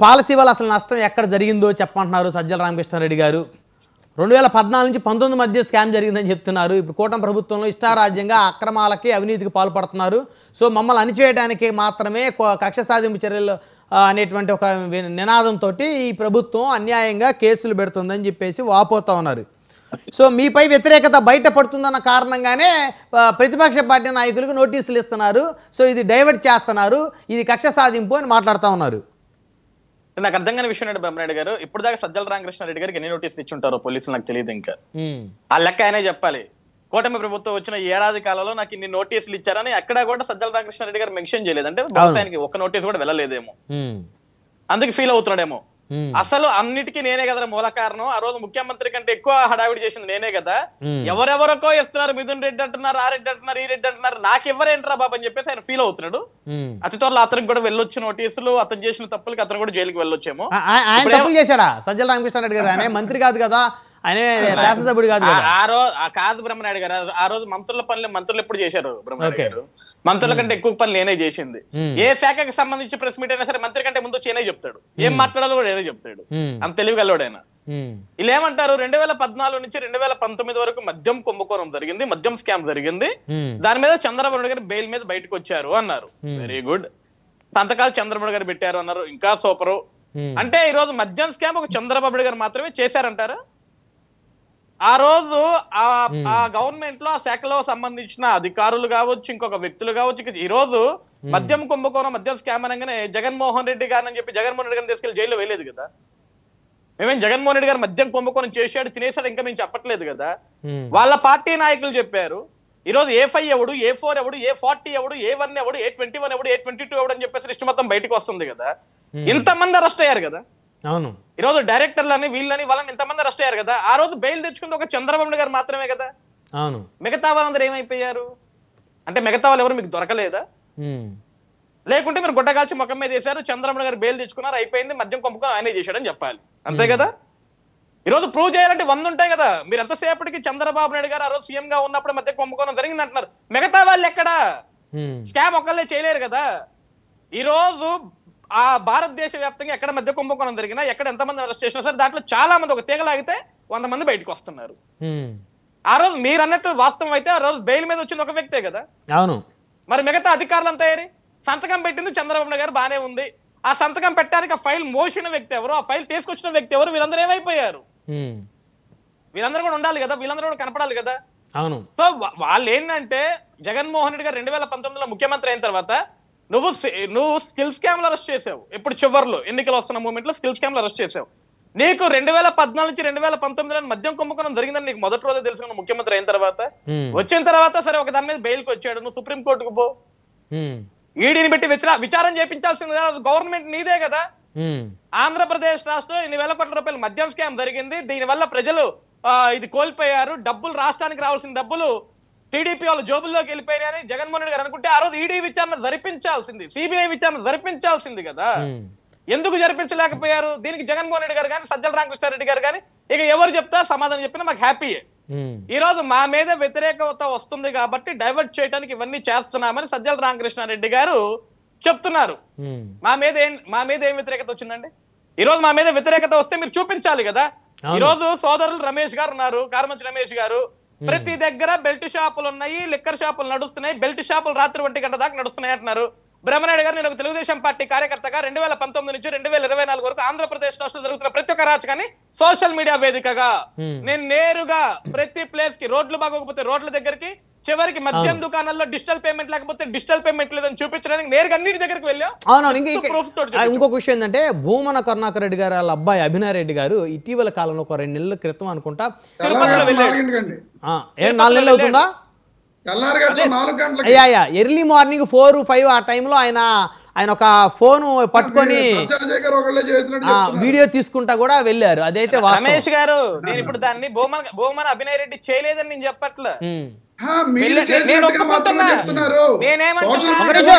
Policy వల్ల అసలు నష్టం ఎక్కడ జరిగిందో చెప్పమంటున్నారు సజ్జల రామకృష్ణారెడ్డి గారు. 2014 నుంచి 19 మధ్య స్కామ్ జరిగిందని చెప్తున్నారు. ఇప్పుడు కూటమి ప్రభుత్వంలో ఇష్టారాజ్యంగా అక్రమాలకి అవినీతికి పాల్పడుతున్నారు. సో మమ్మల్ని అణిచివేయడానికి మాత్రమే కక్ష సాధింపు చర్యలు అనేటువంటి ఒక నినాదంతో ఈ ప్రభుత్వం అన్యాయంగా కేసులు పెడుతుందని చెప్పేసి వాపోతూ ఉన్నారు. సో మీపై వ్యతిరేకత బయటపడుతుందన్న కారణంగానే ప్రతిపక్ష పార్టీ నాయకులకు నోటీసులు ఇస్తున్నారు. సో ఇది డైవర్ట్ చేస్తున్నారు, ఇది కక్ష సాధింపు అని మాట్లాడుతూ ఉన్నారు. నాకు అర్థం కాని విషయం ఏంటి బ్రహ్మనాయుడు గారు, ఇప్పుడు దాకా సజ్జల రామకృష్ణారెడ్డి గారికి ఎన్ని నోటీసులు ఇచ్చి ఉంటారో పోలీసులు నాకు తెలియదు. ఇంకా ఆ లెక్క ఆయనే చెప్పాలి. కూటమి ప్రభుత్వం వచ్చిన ఏడాది కాలంలో నాకు ఇన్ని నోటీసులు ఇచ్చారని ఎక్కడా కూడా సజ్జల రామకృష్ణారెడ్డి గారు మెన్షన్ చేయలేదు. అంటే ఆయనకి ఒక్క నోటీస్ కూడా వెళ్ళలేదేమో, అందుకు ఫీల్ అవుతున్నాడేమో. అసలు అన్నిటికీ నేనే కదా మూల కారణం. ఆ రోజు ముఖ్యమంత్రి కంటే ఎక్కువ హడావిడి చేసింది నేనే కదా. ఎవరెవరికో ఇస్తున్నారు, మిథున్ రెడ్డి అంటున్నారు, ఆ రెడ్డి అంటున్నారు, ఈ రెడ్డి అంటున్నారు, నాకెవరేంట్రా బాబు అని చెప్పేసి ఆయన ఫీల్ అవుతున్నాడు. అతి త్వరలో అతనికి కూడా వెళ్ళొచ్చు నోటీసులు, అతను చేసిన తప్పులకి అతను కూడా జైలుకి వెళ్ళొచ్చేమో. ఆయన తప్పులు చేశాడా సజ్జల రామకృష్ణారెడ్డి గారు? ఆయన మంత్రి కాదు కదా, ఆయన శాసనసభ్యుడు కాదు కదా. కాదు బ్రహ్మనాయుడు గారు, ఆ రోజు మంత్రుల పనులు మంత్రులు ఎప్పుడు చేశారు బ్రహ్మనాయుడు గారు? మంత్రుల కంటే ఎక్కువ పనులు నేనే చేసింది. ఏ శాఖకి సంబంధించి ప్రెస్ మీట్ అయినా సరే మంత్రి కంటే ముందు వచ్చి నేనే చెప్తాడు, ఏం మాట్లాడాలో కూడా నేనే చెప్తాడు. అంత తెలివిగలవాడైనా. ఇలా ఏమంటారు, 2014 నుంచి 2019 వరకు మద్యం కుంభకోణం జరిగింది, మద్యం స్కామ్ జరిగింది, దాని మీద చంద్రబాబు నాయుడు గారు బెయిల్ మీద బయటకు వచ్చారు అన్నారు. Very good. సంతకాలు చంద్రబాబు గారు పెట్టారు అన్నారు, ఇంకా సూపరు. అంటే ఈ రోజు మద్యం స్కామ్ ఒక చంద్రబాబు నాయుడు గారు మాత్రమే చేశారంటారా? ఆ రోజు ఆ గవర్నమెంట్ లో ఆ శాఖలో సంబంధించిన అధికారులు కావచ్చు, ఇంకొక వ్యక్తులు కావచ్చు, ఈ రోజు మద్యం కుంభకోణం మద్యం స్కామ్ అనగానే జగన్మోహన్ రెడ్డి గారిని చెప్పి జగన్మోహన్ రెడ్డి గారిని తీసుకెళ్లి జైల్లో వేయలేదు కదా. మేమేం జగన్మోహన్ రెడ్డి గారు మద్యం కుంభకోణం చేశాడు, తినేశాడు ఇంకా మేము చెప్పట్లేదు కదా. వాళ్ళ పార్టీ నాయకులు చెప్పారు. ఈ రోజు A5 ఎవడు, A4 ఎవడు, A40 ఎవడు, A1 ఎవడు, A21 ఎవడు, A22 ఎవడు అని చెప్పేసి లిస్ట్ మొత్తం బయటకు వస్తుంది కదా. ఇంతమంది అరెస్ట్ అయ్యారు కదా. అవును, ఈ రోజు డైరెక్టర్లని వీళ్ళని వాళ్ళని ఇంతమంది అరెస్ట్ అయ్యారు కదా. ఆ రోజు బెయిల్ తెచ్చుకుంది ఒక చంద్రబాబు గారు మాత్రమే కదా. అవును, మిగతా వాళ్ళందరూ ఏమైపోయారు? అంటే మిగతా వాళ్ళు ఎవరు మీకు దొరకలేదా? లేకుంటే మీరు గుడ్డగాల్చి ముఖం మీద వేశారు, చంద్రబాబు గారు బెయిల్ తెచ్చుకున్నారు, అయిపోయింది, మద్యం కొంపుకొని ఆయనే చేశాడని చెప్పాలి, అంతే కదా. ఈ రోజు ప్రూవ్ చేయాలంటే 100 ఉంటాయి కదా. మీరు ఎంతసేపటికి చంద్రబాబు నాయుడు గారు ఆ రోజు సీఎం గా ఉన్నప్పుడు మధ్య కుంభకోణం జరిగింది అంటున్నారు, మిగతా వాళ్ళు ఎక్కడా? స్కామ్ ఒక్కళ్ళే చేయలేరు కదా. ఈ రోజు ఆ భారతదేశ వ్యాప్తంగా ఎక్కడ మధ్య కుంభకోణం జరిగినా, ఎక్కడ ఎంతమంది అరెస్ట్ చేసినా సరే దాంట్లో చాలా మంది ఒక తీగలాగితే 100 మంది బయటకు వస్తున్నారు. ఆ రోజు మీరు అన్నట్టు వాస్తవం అయితే ఆ రోజు బెయిల్ మీద వచ్చింది ఒక వ్యక్తే కదా. అవును, మరి మిగతా అధికారులంతా సంతకం పెట్టింది చంద్రబాబు గారు, బానే ఉంది. ఆ సంతకం పెట్టడానికి ఆ ఫైల్ మోసిన వ్యక్తి ఎవరు, ఆ ఫైల్ తీసుకొచ్చిన వ్యక్తి ఎవరు, వీళ్ళందరూ ఏమైపోయారు? వీళ్ళందరూ కూడా ఉండాలి కదా, వీళ్ళందరూ కూడా కనపడాలి కదా. అవును. సో వాళ్ళు ఏంటంటే జగన్మోహన్ రెడ్డి గారు 2019లో ముఖ్యమంత్రి అయిన తర్వాత నువ్వు స్కిల్ స్కామ్ లో అరెస్ట్ చేసావు. ఇప్పుడు చివరిలో ఎన్నికలు వస్తున్న మూమెంట్ లో స్కిల్ స్కామ్ లో అరెస్ట్ చేసావు. నీకు 2014 నుంచి 2019 మద్యం కుంభకోణం జరిగిందని నీకు మొదటి రోజే తెలుసు ముఖ్యమంత్రి అయిన తర్వాత. వచ్చిన తర్వాత సరే ఒక దాని మీద బెయిల్కి వచ్చాడు, నువ్వు సుప్రీం కోర్టుకు పో, ఈడీని పెట్టి విచారణ చేయించాల్సింది గవర్నమెంట్ నీదే కదా. ఆంధ్రప్రదేశ్ రాష్ట్రంలో 1,000 కోట్ల రూపాయల మద్యం స్కామ్ జరిగింది, దీనివల్ల ప్రజలు ఇది కోల్పోయారు, డబ్బులు రాష్ట్రానికి రావాల్సిన డబ్బులు టీడీపీ వాళ్ళ జోబుల్లోకి వెళ్ళిపోయాయని జగన్మోహన్ రెడ్డి గారు అనుకుంటే ఆ రోజు ఈడీ విచారణ జరిపించాల్సింది, సిబిఐ విచారణ జరిపించాల్సింది కదా. ఎందుకు జరిపించలేకపోయారు? దీనికి జగన్మోహన్ రెడ్డి గారు కానీ సజ్జల రామకృష్ణారెడ్డి గారు కానీ ఇక ఎవరు చెప్తా సమాధానం చెప్పినా మాకు హ్యాపీయే. ఈ రోజు మా మీద వ్యతిరేకత వస్తుంది కాబట్టి డైవర్ట్ చేయడానికి ఇవన్నీ చేస్తున్నామని సజ్జల రామకృష్ణారెడ్డి గారు చెప్తున్నారు. మా మీద ఏం వ్యతిరేకత వచ్చిందండి? ఈ రోజు మా మీద వ్యతిరేకత వస్తే మీరు చూపించాలి కదా. ఈ రోజు సోదరులు రమేష్ గారు ఉన్నారు, కారుమంచి రమేష్ గారు, ప్రతి దగ్గర బెల్ట్ షాపులు ఉన్నాయి, లిక్కర్ షాపులు నడుస్తున్నాయి, బెల్ట్ షాపులు రాత్రి 1 గంట దాకా నడుస్తున్నాయి అంటున్నారు. బ్రహ్మనాయుడు గారు, నేను ఒక తెలుగుదేశం పార్టీ కార్యకర్తగా 2019 నుంచి 2024 వరకు ఆంధ్రప్రదేశ్ రాష్ట్రంలో జరుగుతున్న ప్రతి ఒక్క రాజకాన్ని సోషల్ మీడియా వేదికగా నేను నేరుగా ప్రతి ప్లేస్ కి, రోడ్లు బాగోకపోతే రోడ్ల దగ్గరికి, చివరికి మద్యం దుకాణాల్లో డిజిటల్ పేమెంట్ లేకపోతే డిజిటల్ పేమెంట్ లేదని చూపించడానికి నేరుగా అన్నిటి దగ్గరికి వెళ్ళాం. ఇంకొక విషయం ఏంటంటే, భూమన కరుణాకర్ రెడ్డి గారు వాళ్ళ అబ్బాయి అభినయ్ రెడ్డి గారు ఇటీవల కాలంలో ఒక 2 నెలల క్రితం అనుకుంటా, 4 నెలలు అవుతుందా, ఎర్లీ మార్నింగ్ 4-5 ఆ టైంలో ఆయన ఒక ఫోన్ పట్టుకొని వీడియో తీసుకుంటా కూడా వెళ్ళారు. అదైతే రమేష్ గారు, నేను ఇప్పుడు దాన్ని భూమన అభినయ్ రెడ్డి చేయలేదని నేను చెప్పట్లే.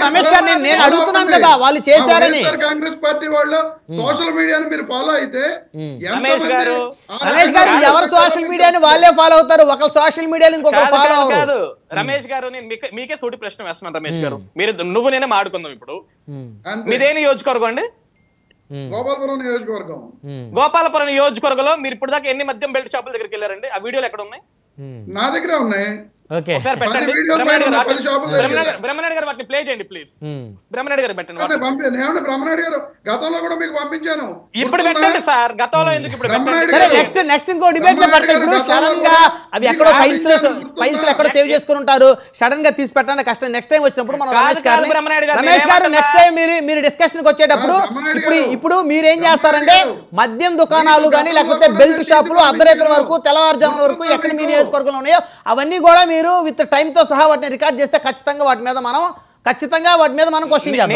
రమేష్ గారు, నేను అడుగుతున్నాను కదా, వాళ్ళు చేశారని. కాంగ్రెస్ పార్టీ వాళ్ళు సోషల్ మీడియాని మీరు ఫాలో అయితే, రమేష్ గారు ఎవరు సోషల్ మీడియాని వాళ్ళే ఫాలో అవుతారు, ఒకరు సోషల్ మీడియాని ఇంకొకరు ఫాలో కాదు. రమేష్ గారు, నేను మీకే సూటి ప్రశ్న వేస్తున్నాను. రమేష్ గారు, నువ్వు నేనే మాడుకుందాం. ఇప్పుడు మీదే నియోజకవర్గం అండి? గోపాలపురం నియోజకవర్గం. గోపాలపురం నియోజకవర్గంలో మీరు ఇప్పుడు దాకా ఎన్ని మద్యం బెల్ట్ షాపుల దగ్గరికి వెళ్ళారండి? ఆ వీడియోలు ఎక్కడ ఉన్నాయి? నా దగ్గరే ఉన్నాయి. ఓకే ఒకసారి పెట్టండి. బ్రహ్మనాయుడు గారు వాటిని ప్లే చేయండి ప్లీజ్. బ్రహ్మనాయుడు గారు పెట్టండి. నేను బ్రహ్మనాయుడు గారు గతంలో కూడా మీకు పంపించాను. ఇప్పుడు పెట్టండి సార్. గతంలో ఎందుకు ఇప్పుడు పెట్టండి? సరే నెక్స్ట్ ఇంకో డిబేట్ లో పెడతారు. ఇప్పుడు సడన్ గా అవి ఎక్కడో ఫైల్స్ ఎక్కడో సేవ్ చేసుకుని ఉంటారు. సడన్ గా తీసి పెట్టడానికి కష్టం. నెక్స్ట్ టైం వచ్చినప్పుడు మనం రమేష్ గారు నెక్స్ట్ టైం మీరు డిస్కషన్ కి వచ్చేటప్పుడు ఇప్పుడు మీరు ఏం చేస్తారంటే మద్యం దుకాణాలు కానీ లేకపోతే బెల్ట్ షాపులు అర్ధరాత్రి వరకు తెల్లవారుజామున వరకు ఎక్కడ మీ నియోజకవర్గంలో ఉన్నాయో అవన్నీ కూడా మీరు విత్ టైం తో సహా వాటిని రికార్డ్ చేస్తే ఖచ్చితంగా వాటి మీద మనం క్వశ్చన్ చేద్దాం.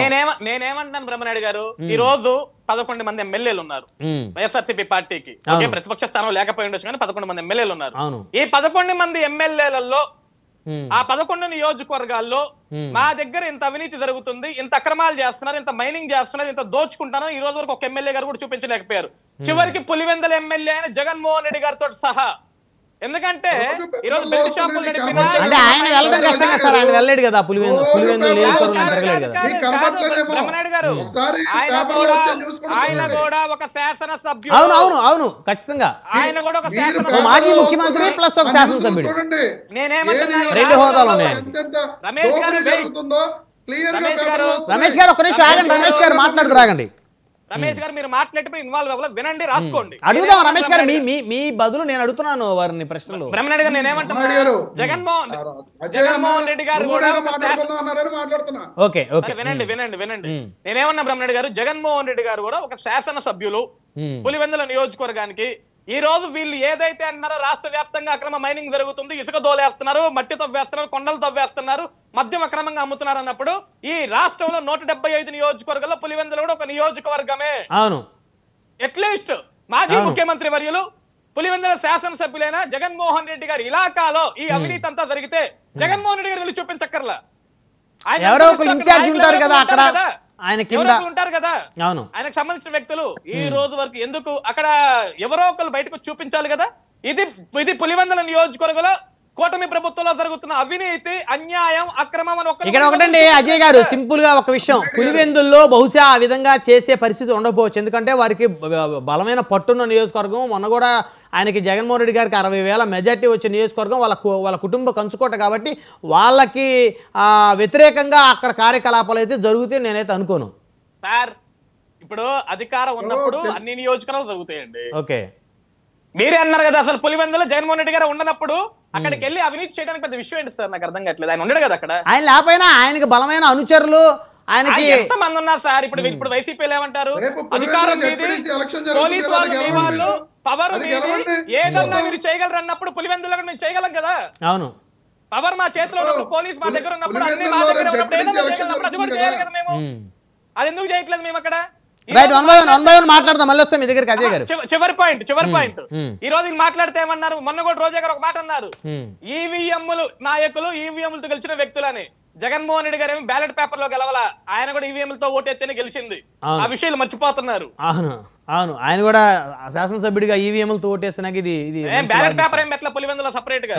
నేనేమంటున్నాను బ్రహ్మనాయుడు గారు, ఈ రోజు 11 మంది ఎమ్మెల్యేలు ఉన్నారు వైఎస్ఆర్సీపీ పార్టీకి. ప్రతిపక్ష స్థానం లేకపోయి ఉండొచ్చు కానీ 11 మంది ఎమ్మెల్యేలు ఉన్నారు. ఈ 11 మంది ఎమ్మెల్యేలలో ఆ 11 నియోజకవర్గాల్లో మా దగ్గర ఇంత అవినీతి జరుగుతుంది, ఇంత అక్రమాలు చేస్తున్నారు, ఇంత మైనింగ్ చేస్తున్నారు, ఇంత దోచుకుంటున్నారు, ఈ రోజు వరకు ఒక ఎమ్మెల్యే గారు కూడా చూపించలేకపోయారు. చివరికి పులివెందుల ఎమ్మెల్యే అయిన జగన్మోహన్ రెడ్డి గారితో సహా. ఎందుకంటే ఈరోజు బెల్ట్ షాపులు నడిపిన అంటే ఆయన వెళ్ళడం కష్టంగా సార్, ఆయన వెళ్ళలేడు కదా పులివెందుల నియోజకవర్గం తిరగలేడు కదా. బ్రహ్మనాయుడు గారు ఆయన కూడా ఒక శాసనసభ్యుడు. అవును ఖచ్చితంగా ఆయన కూడా ఒక శాసనసభ్యుడు, మాజీ ముఖ్యమంత్రి ప్లస్ ఒక శాసనసభ్యుడు. నేనేమంటున్నాను, రెండు హోదాలు ఉన్నాయి. రమేష్ గారు ఒక్క నిమిషం ఆగండి. రమేష్ గారు మాట్లాడుకురాగండి. రమేష్ గారు మీరు మాట్లాడిపోయి ఇన్వాల్వ్ అవ్వాలి, వినండి, రాసుకోండి. అడుగుదాం రమేష్ గారు, మీ బదులు నేను అడుగుతున్నాను వారిని ప్రశ్నలు. బ్రహ్మనాయుడు గారు నేనేమంటున్నాను, జగన్మోహన్ రెడ్డి గారు కూడా ఓకే వినండి. నేనేమన్నా బ్రహ్మనాయుడు గారు, జగన్మోహన్ రెడ్డి గారు కూడా ఒక శాసనసభ్యులు పులివెందుల నియోజకవర్గానికి. ఈ రోజు వీళ్ళు ఏదైతే అన్నారో రాష్ట్ర వ్యాప్తంగా అక్రమ మైనింగ్ జరుగుతుంది, ఇసుక దోలేస్తున్నారు, మట్టి తవ్వేస్తున్నారు, కొండలు తవ్వేస్తున్నారు, మద్యం అక్రమంగా అమ్ముతున్నారు అన్నప్పుడు ఈ రాష్ట్రంలో 175 నియోజకవర్గాల్లో పులివెందుల కూడా ఒక నియోజకవర్గమే. అవును, అట్లీస్ట్ మాజీ ముఖ్యమంత్రి వర్యులు పులివెందుల శాసనసభ్యులైన జగన్మోహన్ రెడ్డి గారి ఇలాకాలో ఈ అవినీతి అంతా జరిగితే జగన్మోహన్ రెడ్డి గారు వెళ్ళి చూపించక్కర్లా. ఎవరో ఒక ఇన్ఛార్జ్ ఉంటారు కదా అక్కడ, ఆయన కింద ఉంటారు కదా, అవును, ఆయనకు సంబంధించిన వ్యక్తులు. ఈ రోజు వరకు ఎందుకు అక్కడ ఎవరో ఒకరు బయటకు చూపించాలి కదా. ఇది పులివెందుల నియోజకవర్గంలో కూటమి ప్రభుత్వంలో జరుగుతున్న అవినీతి, అన్యాయం, అక్రమం అని ఇక్కడ ఒకటండి అజయ్ గారు, సింపుల్ గా ఒక విషయం, పులివెందుల్లో బహుశా ఆ విధంగా చేసే పరిస్థితి ఉండకపోవచ్చు. ఎందుకంటే వారికి బలమైన పట్టున్న నియోజకవర్గం. మొన్న కూడా ఆయనకి జగన్మోహన్ రెడ్డి గారికి 60,000 మెజార్టీ వచ్చే నియోజకవర్గం, వాళ్ళ కుటుంబ కంచుకోట కాబట్టి వాళ్ళకి వ్యతిరేకంగా అక్కడ కార్యకలాపాలు అయితే జరుగుతాయి నేనైతే అనుకోను సార్. ఇప్పుడు అధికారం ఉన్నప్పుడు అన్ని నియోజకవర్గాలు జరుగుతాయండి. ఓకే, మీరే అన్నారు కదా అసలు పులివెందులో జగన్మోహన్ రెడ్డి గారు ఉండనప్పుడు అక్కడికి వెళ్ళి అవినీతి చేయడానికి పెద్ద విషయం ఏంటి సార్? నాకు అర్థం కావట్లేదు. ఆయన ఉండడు కదా అక్కడ. ఆయన లేకపోయినా ఆయనకి బలమైన అనుచరులు ఆయనకి ఎంత మంది ఉన్నారు సార్? ఇప్పుడు వైసీపీలు ఏమంటారు, అధికారం మీది, పోలీసు వాళ్ళు మీ వాళ్ళు, పవర్ మీది, ఏదన్నా మీరు చేయగలరు అన్నప్పుడు పులివెందులో మేము చేయగలం కదా. అవును, పవర్ మా చేతిలో ఉన్నప్పుడు, పోలీస్ మా దగ్గర ఉన్నప్పుడు, అన్ని మా దగ్గర ఉన్నప్పుడు ఏదన్నా చేయగలనప్పుడు అది కూడా చేయాలి కదా మేము. అది ఎందుకు చేయట్లేదు మేము అక్కడ? రైట్, వన్ బై వన్ మాట్లాడదాం. మళ్ళీ వస్తాం మీ దగ్గరికి అజయ్ గారు. చివరి పాయింట్ ఈ రోజు మాట్లాడితే ఏమన్నారు, మొన్న కూడా రోజా గారు ఒక మాట అన్నారు, ఈవీఎంలు నాయకులు, ఈవీఎంలతో గెలిచిన వ్యక్తులని. జగన్మోహన్ రెడ్డి గారు ఏమి బ్యాలెట్ పేపర్ లో గెలవాలా, ఆయన కూడా ఈవీఎంలతో ఓటెత్తేనే గెలిచింది. ఆ విషయాలు మర్చిపోతున్నారు. అవును, ఆయన కూడా శాసనసభ్యుడిగా ఈవీఎంలతో ఓటేస్తే నాకు ఇది బ్యాలెట్ పేపర్ ఏం పెట్టలే పులివెందులో సపరేట్ గా.